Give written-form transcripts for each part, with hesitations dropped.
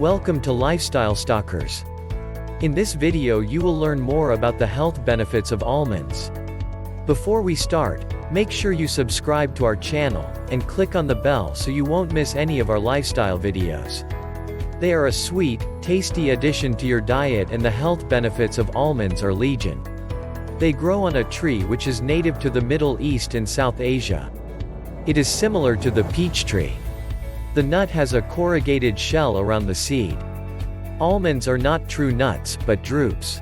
Welcome to Lifestyle Stalkers. In this video you will learn more about the health benefits of almonds. Before we start, make sure you subscribe to our channel, and click on the bell so you won't miss any of our lifestyle videos. They are a sweet, tasty addition to your diet, and the health benefits of almonds are legion. They grow on a tree which is native to the Middle East and South Asia. It is similar to the peach tree. The nut has a corrugated shell around the seed. Almonds are not true nuts, but drupes.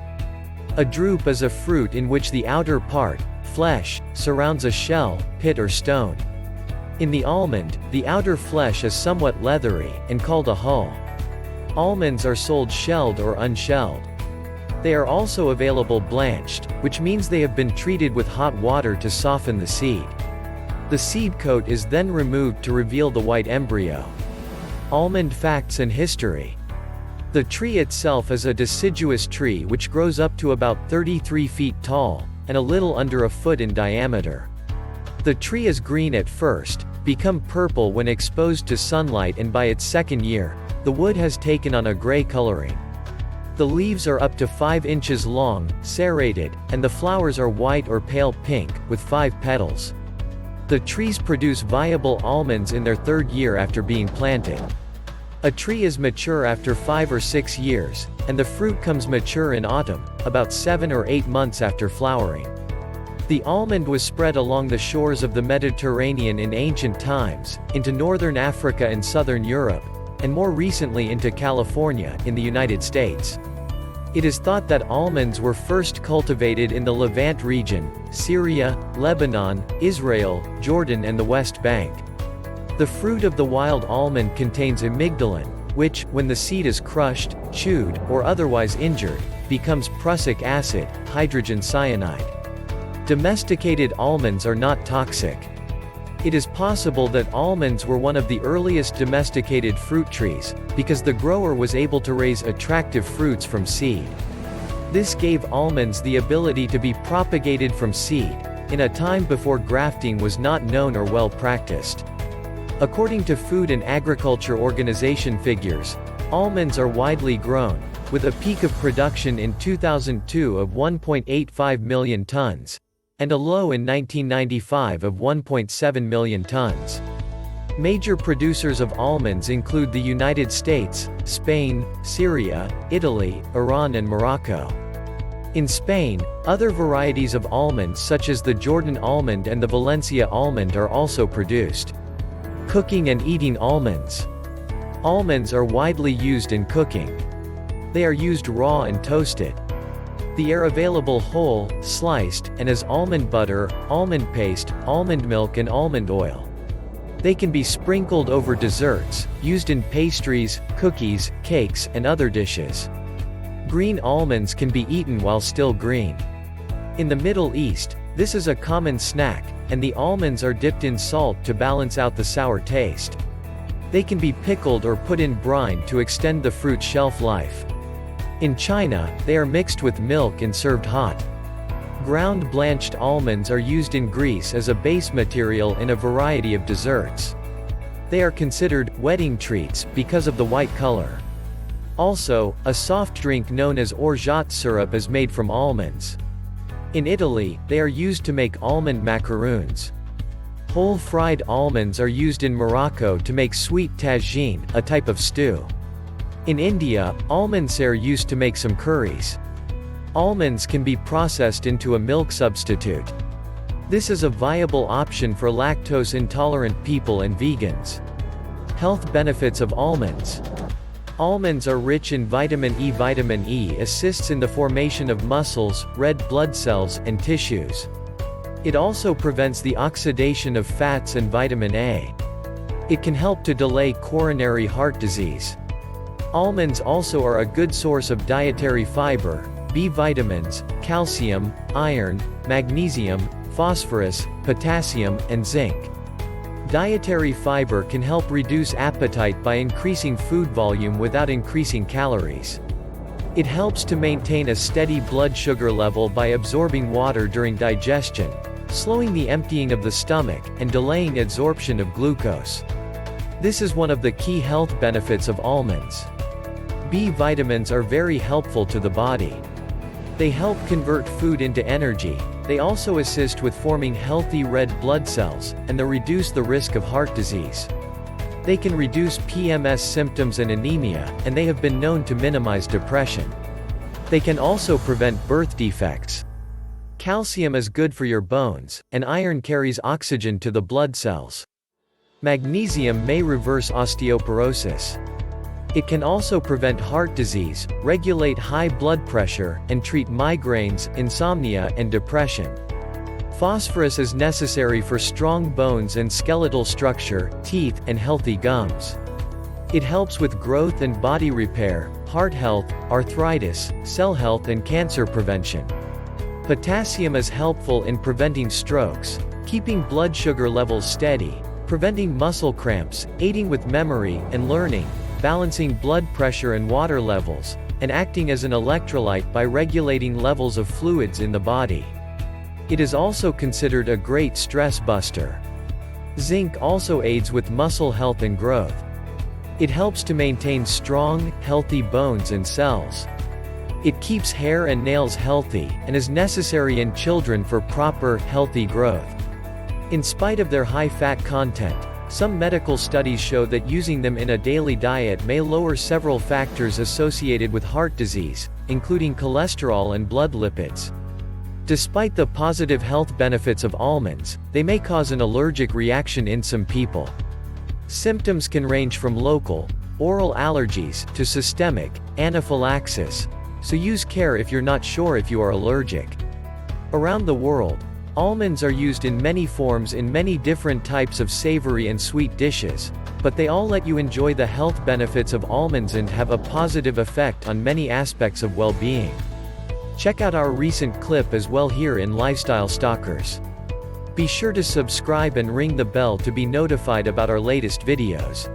A drupe is a fruit in which the outer part, flesh, surrounds a shell, pit or stone. In the almond, the outer flesh is somewhat leathery, and called a hull. Almonds are sold shelled or unshelled. They are also available blanched, which means they have been treated with hot water to soften the seed. The seed coat is then removed to reveal the white embryo. Almond facts and history. The tree itself is a deciduous tree which grows up to about 33 feet tall, and a little under a foot in diameter. The tree is green at first, become purple when exposed to sunlight, and by its second year, the wood has taken on a gray coloring. The leaves are up to 5 inches long, serrated, and the flowers are white or pale pink, with 5 petals. The trees produce viable almonds in their third year after being planted. A tree is mature after 5 or 6 years, and the fruit comes mature in autumn, about 7 or 8 months after flowering. The almond was spread along the shores of the Mediterranean in ancient times, into northern Africa and southern Europe, and more recently into California, in the United States. It is thought that almonds were first cultivated in the Levant region, Syria, Lebanon, Israel, Jordan and the West Bank. The fruit of the wild almond contains amygdalin, which, when the seed is crushed, chewed, or otherwise injured, becomes prussic acid, hydrogen cyanide. Domesticated almonds are not toxic. It is possible that almonds were one of the earliest domesticated fruit trees, because the grower was able to raise attractive fruits from seed. This gave almonds the ability to be propagated from seed, in a time before grafting was not known or well practiced. According to Food and Agriculture Organization figures, almonds are widely grown, with a peak of production in 2002 of 1.85 million tons. And a low in 1995 of 1.7 million tons. Major producers of almonds include the United States, Spain, Syria, Italy, Iran and Morocco. In Spain, other varieties of almonds such as the Jordan almond and the Valencia almond are also produced. Cooking and eating almonds. Almonds are widely used in cooking. They are used raw and toasted. They are available whole, sliced, and as almond butter, almond paste, almond milk and almond oil. They can be sprinkled over desserts, used in pastries, cookies, cakes, and other dishes. Green almonds can be eaten while still green. In the Middle East, this is a common snack, and the almonds are dipped in salt to balance out the sour taste. They can be pickled or put in brine to extend the fruit's shelf life. In China, they are mixed with milk and served hot. Ground blanched almonds are used in Greece as a base material in a variety of desserts. They are considered wedding treats because of the white color. Also, a soft drink known as orgeat syrup is made from almonds. In Italy, they are used to make almond macaroons. Whole fried almonds are used in Morocco to make sweet tagine, a type of stew. In India, almonds are used to make some curries. Almonds can be processed into a milk substitute. This is a viable option for lactose-intolerant people and vegans. Health benefits of almonds. Almonds are rich in vitamin E. Vitamin E assists in the formation of muscles, red blood cells, and tissues. It also prevents the oxidation of fats and vitamin A. It can help to delay coronary heart disease. Almonds also are a good source of dietary fiber, B vitamins, calcium, iron, magnesium, phosphorus, potassium, and zinc. Dietary fiber can help reduce appetite by increasing food volume without increasing calories. It helps to maintain a steady blood sugar level by absorbing water during digestion, slowing the emptying of the stomach, and delaying absorption of glucose. This is one of the key health benefits of almonds. B vitamins are very helpful to the body. They help convert food into energy. They also assist with forming healthy red blood cells, and they reduce the risk of heart disease. They can reduce PMS symptoms and anemia, and they have been known to minimize depression. They can also prevent birth defects. Calcium is good for your bones, and iron carries oxygen to the blood cells. Magnesium may reverse osteoporosis. It can also prevent heart disease, regulate high blood pressure, and treat migraines, insomnia, and depression. Phosphorus is necessary for strong bones and skeletal structure, teeth, and healthy gums. It helps with growth and body repair, heart health, arthritis, cell health, and cancer prevention. Potassium is helpful in preventing strokes, keeping blood sugar levels steady, preventing muscle cramps, aiding with memory and learning, balancing blood pressure and water levels, and acting as an electrolyte by regulating levels of fluids in the body. It is also considered a great stress buster. Zinc also aids with muscle health and growth. It helps to maintain strong, healthy bones and cells. It keeps hair and nails healthy, and is necessary in children for proper, healthy growth. In spite of their high fat content, some medical studies show that using them in a daily diet may lower several factors associated with heart disease, including cholesterol and blood lipids. Despite the positive health benefits of almonds, they may cause an allergic reaction in some people. Symptoms can range from local, oral allergies, to systemic, anaphylaxis, so use care if you're not sure if you are allergic. Around the world, almonds are used in many forms in many different types of savory and sweet dishes, but they all let you enjoy the health benefits of almonds and have a positive effect on many aspects of well-being. Check out our recent clip as well here in Lifestyle Stalkers. Be sure to subscribe and ring the bell to be notified about our latest videos.